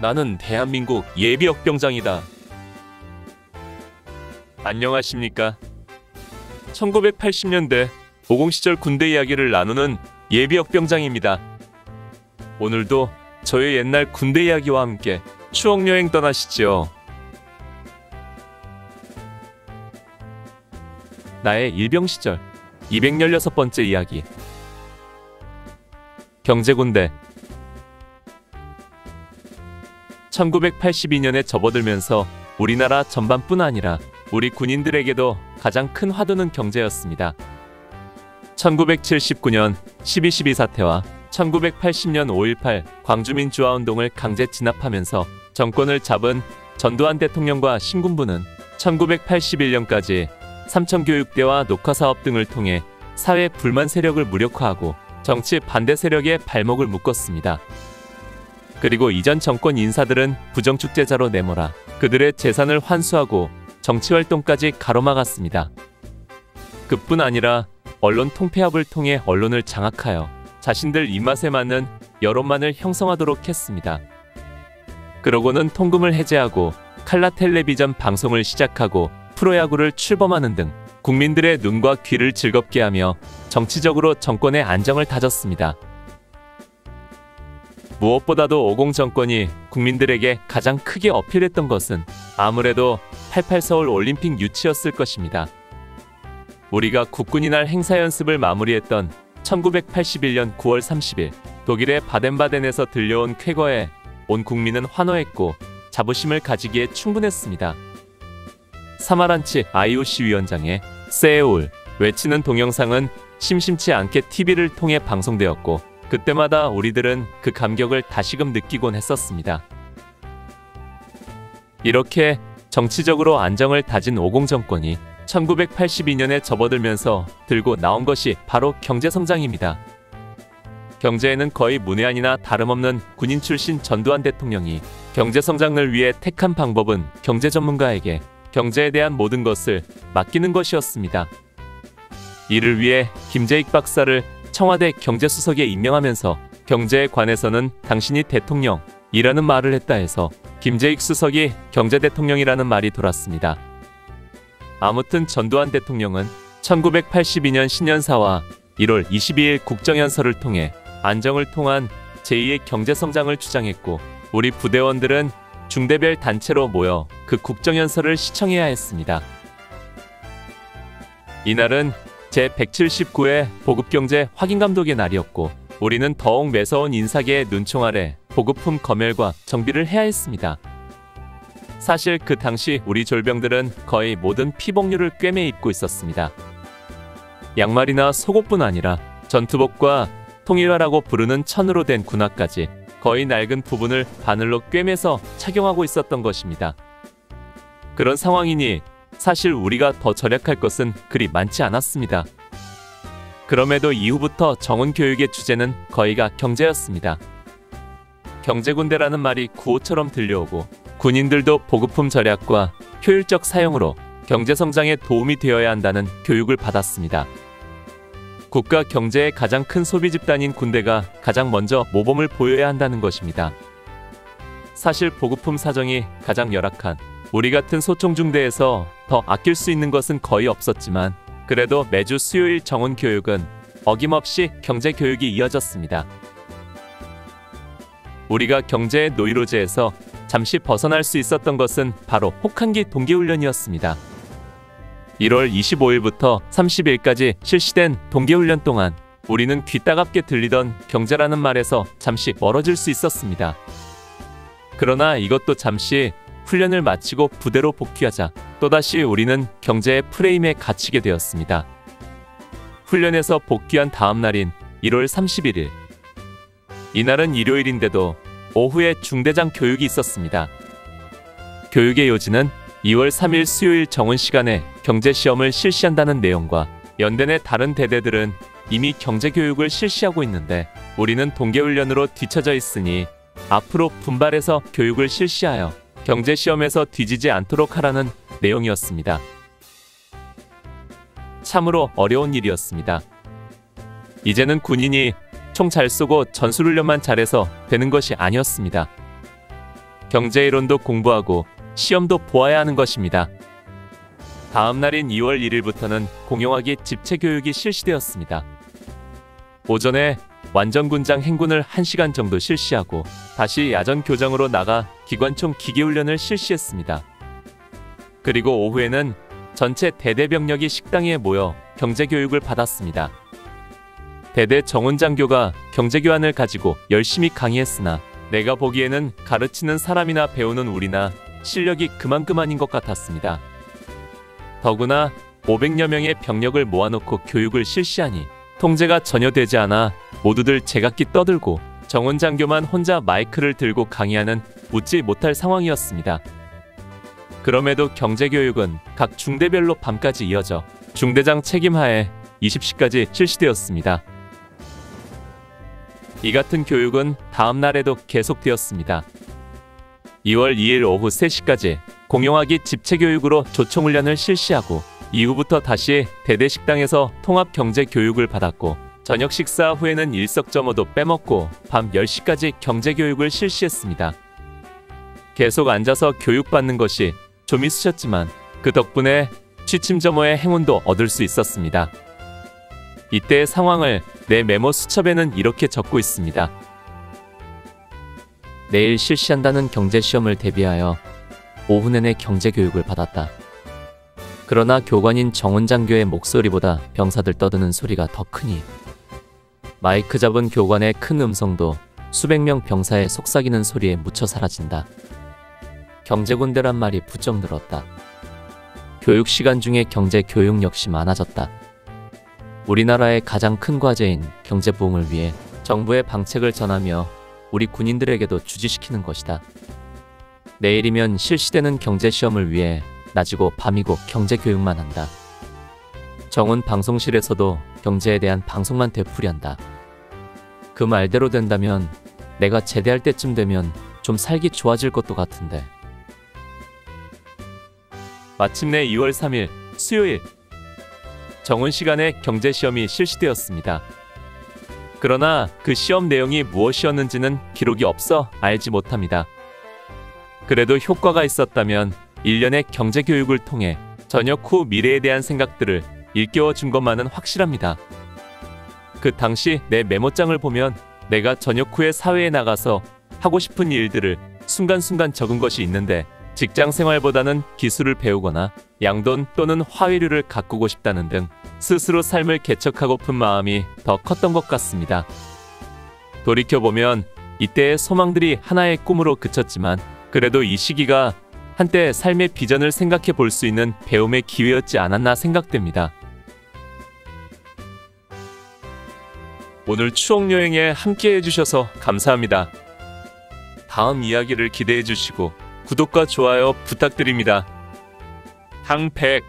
나는 대한민국 예비역병장이다. 안녕하십니까? 1980년대 50 시절 군대 이야기를 나누는 예비역병장입니다. 오늘도 저의 옛날 군대 이야기와 함께 추억여행 떠나시죠. 나의 일병 시절 216번째 이야기. 경제군대. 1982년에 접어들면서 우리나라 전반뿐 아니라 우리 군인들에게도 가장 큰 화두는 경제였습니다. 1979년 12.12 사태와 1980년 5.18 광주민주화운동을 강제 진압하면서 정권을 잡은 전두환 대통령과 신군부는 1981년까지 삼천교육대와 녹화사업 등을 통해 사회 불만 세력을 무력화하고 정치 반대 세력의 발목을 묶었습니다. 그리고 이전 정권 인사들은 부정축제자로 내몰아 그들의 재산을 환수하고 정치활동까지 가로막았습니다. 그뿐 아니라 언론 통폐합을 통해 언론을 장악하여 자신들 입맛에 맞는 여론만을 형성하도록 했습니다. 그러고는 통금을 해제하고 칼라 텔레비전 방송을 시작하고 프로야구를 출범하는 등 국민들의 눈과 귀를 즐겁게 하며 정치적으로 정권의 안정을 다졌습니다. 무엇보다도 50 정권이 국민들에게 가장 크게 어필했던 것은 아무래도 88 서울 올림픽 유치였을 것입니다. 우리가 국군이 날 행사 연습을 마무리했던 1981년 9월 30일 독일의 바덴바덴에서 들려온 쾌거에 온 국민은 환호했고 자부심을 가지기에 충분했습니다. 사마란치 IOC 위원장의 세울 외치는 동영상은 심심치 않게 TV를 통해 방송되었고 그때마다 우리들은 그 감격을 다시금 느끼곤 했었습니다. 이렇게 정치적으로 안정을 다진 50 정권이 1982년에 접어들면서 들고 나온 것이 바로 경제성장입니다. 경제에는 거의 문외한이나 다름없는 군인 출신 전두환 대통령이 경제성장을 위해 택한 방법은 경제 전문가에게 경제에 대한 모든 것을 맡기는 것이었습니다. 이를 위해 김재익 박사를 청와대 경제수석에 임명하면서 경제에 관해서는 당신이 대통령이라는 말을 했다 해서 김재익 수석이 경제대통령이라는 말이 돌았습니다. 아무튼 전두환 대통령은 1982년 신년사와 1월 22일 국정연설을 통해 안정을 통한 제2의 경제성장을 주장했고 우리 부대원들은 중대별 단체로 모여 그 국정연설을 시청해야 했습니다. 이날은 제179회 보급경제 확인감독의 날이었고 우리는 더욱 매서운 인사계의 눈총 아래 보급품 검열과 정비를 해야 했습니다. 사실 그 당시 우리 졸병들은 거의 모든 피복류를 꿰매 입고 있었습니다. 양말이나 속옷뿐 아니라 전투복과 통일화라고 부르는 천으로 된 군화까지 거의 낡은 부분을 바늘로 꿰매서 착용하고 있었던 것입니다. 그런 상황이니 사실 우리가 더 절약할 것은 그리 많지 않았습니다. 그럼에도 이후부터 정원교육의 주제는 거의가 경제였습니다. 경제군대라는 말이 구호처럼 들려오고 군인들도 보급품 절약과 효율적 사용으로 경제성장에 도움이 되어야 한다는 교육을 받았습니다. 국가 경제의 가장 큰 소비 집단인 군대가 가장 먼저 모범을 보여야 한다는 것입니다. 사실 보급품 사정이 가장 열악한 우리 같은 소총중대에서 더 아낄 수 있는 것은 거의 없었지만 그래도 매주 수요일 정원교육은 어김없이 경제교육이 이어졌습니다. 우리가 경제의 노이로제에서 잠시 벗어날 수 있었던 것은 바로 혹한기 동계훈련이었습니다. 1월 25일부터 30일까지 실시된 동계훈련 동안 우리는 귀 따갑게 들리던 경제라는 말에서 잠시 멀어질 수 있었습니다. 그러나 이것도 잠시 훈련을 마치고 부대로 복귀하자 또다시 우리는 경제의 프레임에 갇히게 되었습니다. 훈련에서 복귀한 다음 날인 1월 31일. 이날은 일요일인데도 오후에 중대장 교육이 있었습니다. 교육의 요지는 2월 3일 수요일 정원 시간에 경제시험을 실시한다는 내용과 연대 내 다른 대대들은 이미 경제교육을 실시하고 있는데 우리는 동계훈련으로 뒤처져 있으니 앞으로 분발해서 교육을 실시하여 경제시험에서 뒤지지 않도록 하라는 내용이었습니다. 참으로 어려운 일이었습니다. 이제는 군인이 총 잘 쏘고 전술훈련만 잘해서 되는 것이 아니었습니다. 경제이론도 공부하고 시험도 보아야 하는 것입니다. 다음 날인 2월 1일부터는 공용화기 집체 교육이 실시되었습니다. 오전에 완전군장 행군을 1시간 정도 실시하고 다시 야전 교정으로 나가 기관총 기계훈련을 실시했습니다. 그리고 오후에는 전체 대대병력이 식당에 모여 경제교육을 받았습니다. 대대 정훈장교가 경제교환을 가지고 열심히 강의했으나 내가 보기에는 가르치는 사람이나 배우는 우리나 실력이 그만큼 아닌 것 같았습니다. 더구나 500여 명의 병력을 모아놓고 교육을 실시하니 통제가 전혀 되지 않아 모두들 제각기 떠들고 정훈장교만 혼자 마이크를 들고 강의하는 웃지 못할 상황이었습니다. 그럼에도 경제교육은 각 중대별로 밤까지 이어져 중대장 책임하에 20시까지 실시되었습니다. 이 같은 교육은 다음 날에도 계속되었습니다. 2월 2일 오후 3시까지 공용화기 집체교육으로 조총훈련을 실시하고 이후부터 다시 대대식당에서 통합경제교육을 받았고 저녁 식사 후에는 일석점호도 빼먹고 밤 10시까지 경제교육을 실시했습니다. 계속 앉아서 교육받는 것이 좀 있으셨지만 그 덕분에 취침점호의 행운도 얻을 수 있었습니다. 이때의 상황을 내 메모 수첩에는 이렇게 적고 있습니다. 내일 실시한다는 경제시험을 대비하여 오후 내내 경제교육을 받았다. 그러나 교관인 정훈장교의 목소리보다 병사들 떠드는 소리가 더 크니 마이크 잡은 교관의 큰 음성도 수백 명 병사의 속삭이는 소리에 묻혀 사라진다. 경제군대란 말이 부쩍 늘었다. 교육 시간 중에 경제교육 역시 많아졌다. 우리나라의 가장 큰 과제인 경제부흥을 위해 정부의 방책을 전하며 우리 군인들에게도 주지시키는 것이다. 내일이면 실시되는 경제시험을 위해 낮이고 밤이고 경제교육만 한다. 정훈 방송실에서도 경제에 대한 방송만 되풀이한다. 그 말대로 된다면 내가 제대할 때쯤 되면 좀 살기 좋아질 것도 같은데. 마침내 2월 3일 수요일 정훈 시간에 경제시험이 실시되었습니다. 그러나 그 시험 내용이 무엇이었는지는 기록이 없어 알지 못합니다. 그래도 효과가 있었다면 일련의 경제교육을 통해 저녁 후 미래에 대한 생각들을 일깨워 준 것만은 확실합니다. 그 당시 내 메모장을 보면 내가 저녁 후에 사회에 나가서 하고 싶은 일들을 순간순간 적은 것이 있는데 직장 생활보다는 기술을 배우거나 양돈 또는 화훼류를 가꾸고 싶다는 등 스스로 삶을 개척하고픈 마음이 더 컸던 것 같습니다. 돌이켜보면 이때의 소망들이 하나의 꿈으로 그쳤지만 그래도 이 시기가 한때 삶의 비전을 생각해 볼 수 있는 배움의 기회였지 않았나 생각됩니다. 오늘 추억여행에 함께 해주셔서 감사합니다. 다음 이야기를 기대해 주시고 구독과 좋아요 부탁드립니다. 항백